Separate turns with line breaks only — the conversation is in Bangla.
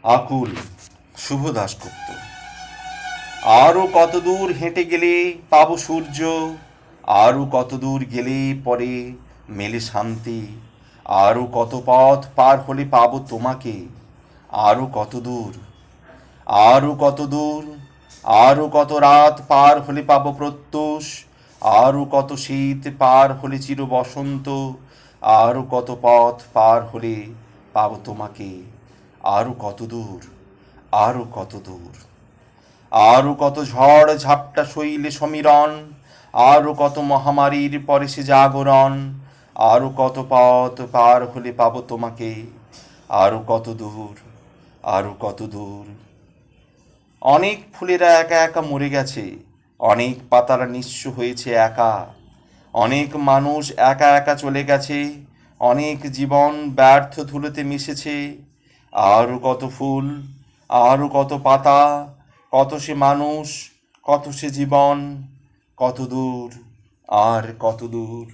আকুল, শুভ দাশগুপ্ত। আরও কত দূর হেঁটে গেলে পাবো সূর্য, আরও কত দূর গেলে পরে মেলে শান্তি, আরও কত পথ পার হলে পাবো তোমাকে, আরও কত দূর, আরও কত দূর, আরও কত রাত পার হলে পাবো প্রত্যুষ, আরও কত শীত পার হলে চির বসন্ত, আরও কত পথ পার হলে পাবো তোমাকে, আরও কত দূর, আরও কত দূর, আরও কত ঝড় ঝাপটা শৈলে সমীরণ, আরও কত মহামারীর পরে সে জাগরণ, আরও কত পথ পার হলে পাবো তোমাকে, আরও কত দূর, আরও কত দূর। অনেক ফুলেরা একা একা মরে গেছে, অনেক পাতারা নিঃস্ব হয়েছে একা, অনেক মানুষ একা একা চলে গেছে, অনেক জীবন ব্যর্থ ধুলোতে মিশেছে, আরও কত ফুল, আরও কত পাতা, কত সে মানুষ, কত সে জীবন, কত দূর আর কত দূর।